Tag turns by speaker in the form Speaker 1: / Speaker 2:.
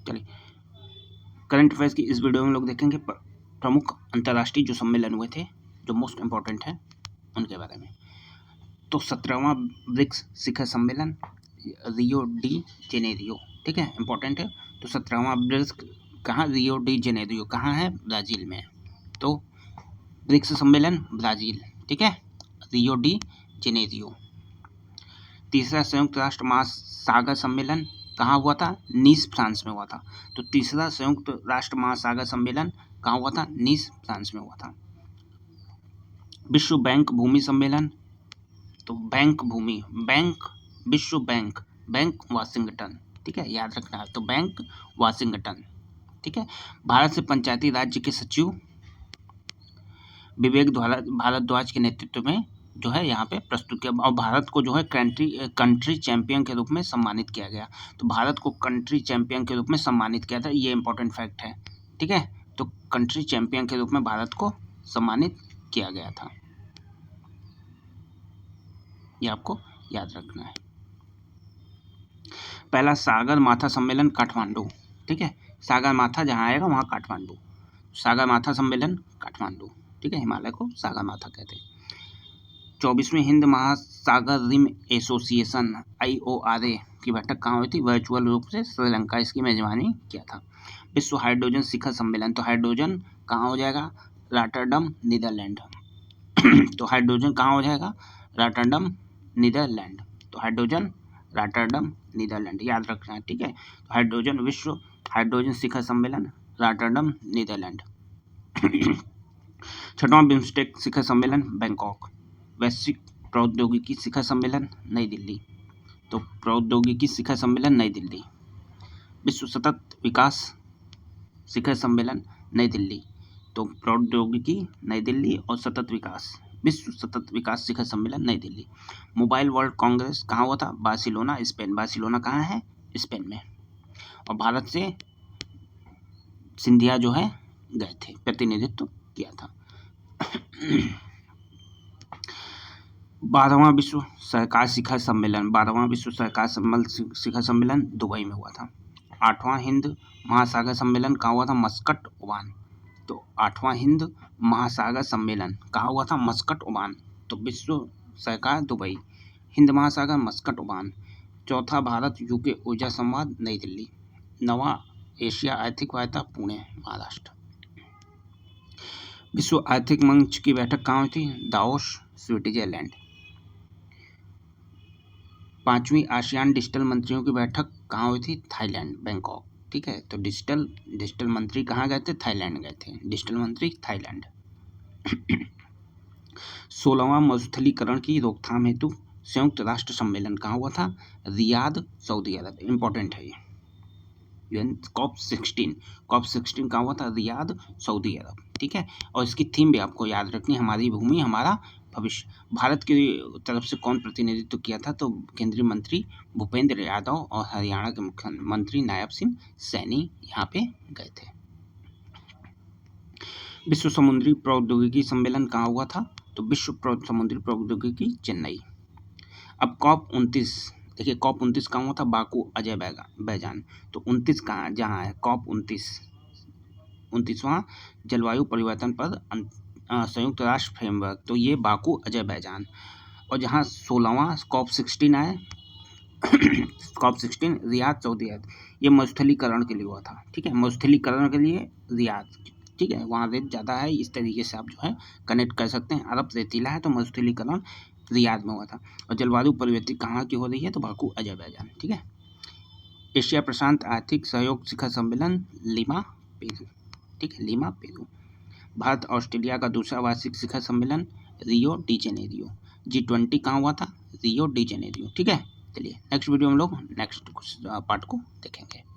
Speaker 1: चलिए current affairs की इस वीडियो में लोग देखेंगे प्रमुख अंतर्राष्ट्रीय जो सम्मेलन हुए थे, जो मोस्ट इम्पोर्टेंट हैं उनके बारे में। तो 17वां ब्रिक्स शिखर सम्मेलन रियो डी जेनेरियो, ठीक है, इम्पोर्टेंट है। तो 17वां ब्रिक्स कहाँ, रियो डी जेनेरियो कहाँ है, ब्राज़ील में। तो ब्रिक्स सम्मेलन ब्राज़ील, ठीक है, रियो डी जेनेरियो। तीसरा संयुक्त राष्ट्र महासागर सम्मेलन कहाँ हुआ था, नीस फ्रांस में हुआ था। तो तीसरा संयुक्त राष्ट्र महासागर सम्मेलन कहाँ हुआ था, नीस फ्रांस में हुआ था। विश्व बैंक भूमि सम्मेलन, तो बैंक भूमि, बैंक विश्व बैंक, बैंक वाशिंगटन, ठीक है, याद रखना है। तो बैंक वाशिंगटन, ठीक है। भारत से पंचायती राज्य के सचिव विवेक भारद्वाज के नेतृत्व में जो है यहाँ पे प्रस्तुत किया, और भारत को जो है कंट्री चैंपियन के रूप में सम्मानित किया गया। तो भारत को कंट्री चैंपियन के रूप में सम्मानित किया था, ये इंपॉर्टेंट फैक्ट है, ठीक है। तो कंट्री चैंपियन के रूप में भारत को सम्मानित किया गया था, ये आपको याद रखना है। पहला सागर माथा सम्मेलन काठमांडू, ठीक है, सागर माथा जहाँ आएगा वहाँ काठमांडू, सागर माथा सम्मेलन काठमांडू, ठीक है, हिमालय को सागर माथा कहते हैं। 24वीं हिंद महासागर रिम एसोसिएशन IORA की बैठक कहाँ हुई थी, वर्चुअल रूप से श्रीलंका इसकी मेजबानी किया था। विश्व हाइड्रोजन शिखर सम्मेलन, तो हाइड्रोजन कहाँ हो जाएगा, रॉटरडम नीदरलैंड। तो हाइड्रोजन कहाँ हो जाएगा, रॉटरडम नीदरलैंड। तो हाइड्रोजन रॉटरडम नीदरलैंड, याद रखना है, ठीक है। तो हाइड्रोजन, विश्व हाइड्रोजन शिखर सम्मेलन रॉटरडम नीदरलैंड। 6वां बिम्स्टेक शिखर सम्मेलन बैंकॉक। वैश्विक प्रौद्योगिकी शिखर सम्मेलन नई दिल्ली, तो प्रौद्योगिकी शिखर सम्मेलन नई दिल्ली। विश्व सतत विकास शिखर सम्मेलन नई दिल्ली, तो प्रौद्योगिकी नई दिल्ली और सतत विकास, विश्व सतत विकास शिखर सम्मेलन नई दिल्ली। मोबाइल वर्ल्ड कांग्रेस कहाँ हुआ था, बार्सिलोना स्पेन, बार्सिलोना कहाँ है, स्पेन में। और भारत से सिंधिया जो है गए थे, प्रतिनिधित्व किया था। 12वां विश्व सहकार शिखर सम्मेलन, 12वां विश्व सहकार शिखर सम्मेलन दुबई में हुआ था। 8वां हिंद महासागर सम्मेलन कहाँ हुआ था, मस्कट, ओमान। तो 8वां हिंद महासागर सम्मेलन कहाँ हुआ था, मस्कट, ओमान। तो विश्व सहकार दुबई, हिंद महासागर मस्कट, ओमान। चौथा भारत UK ऊर्जा संवाद नई दिल्ली। 9वां एशिया आर्थिक वार्ता पुणे, महाराष्ट्र। विश्व आर्थिक मंच की बैठक कहाँ हुई थी, दावोस, स्विट्जरलैंड। 5वीं आसियान डिजिटल मंत्रियों की बैठक कहाँ हुई थी, थाईलैंड, बैंकॉक, ठीक है। तो डिजिटल मंत्री कहाँ गए थे, थाईलैंड गए थे, डिजिटल मंत्री थाईलैंड। 16वां मरुस्थलीकरण की रोकथाम हेतु संयुक्त राष्ट्र सम्मेलन कहाँ हुआ था, रियाद, सऊदी अरब, इंपॉर्टेंट है ये। COP16 कहाँ हुआ था, रियाद, सऊदी अरब, ठीक है। और इसकी थीम भी आपको याद रखनी, हमारी भूमि हमारा भविष्य। भारत की तरफ से कौन प्रतिनिधित्व किया था, तो केंद्रीय मंत्री भूपेंद्र यादव और हरियाणा के मुख्यमंत्री नायब सिंह सैनी यहाँ पे गए थे। विश्व समुद्री प्रौद्योगिकी सम्मेलन कहाँ हुआ था, तो विश्व समुद्री प्रौद्योगिकी चेन्नई। अब COP29, देखिए COP29 कहाँ हुआ था, बाकू, अजरबैजान। तो 29 कहाँ, जहाँ है COP29, 29वां जलवायु परिवर्तन पर संयुक्त राष्ट्र फ्रेमवर्क, तो ये बाकू, अजरबैजान। और जहाँ 16वां COP16 आए COP16 रियाद, सऊदी अरब, ये मरुस्थलीकरण के लिए हुआ था, ठीक है, मरुस्थलीकरण के लिए रियाद, ठीक है, वहाँ रेत ज़्यादा है, इस तरीके से आप जो है कनेक्ट कर सकते हैं। अरब रेतीला है तो मरुस्थलीकरण रियाद में हुआ था। और जलवायु परिवर्तन कहाँ की हो रही है, तो बाकू, अजरबैजान, ठीक है। एशिया प्रशांत आर्थिक सहयोग शिखर सम्मेलन लीमा, पेरू, ठीक है, लीमा, पेरू। भारत ऑस्ट्रेलिया का दूसरा वार्षिक शिखर सम्मेलन रियो डी जेनेरियो। G20 कहाँ हुआ था, रियो डी जेनेरियो, ठीक है। चलिए नेक्स्ट वीडियो में लोग नेक्स्ट पार्ट को देखेंगे।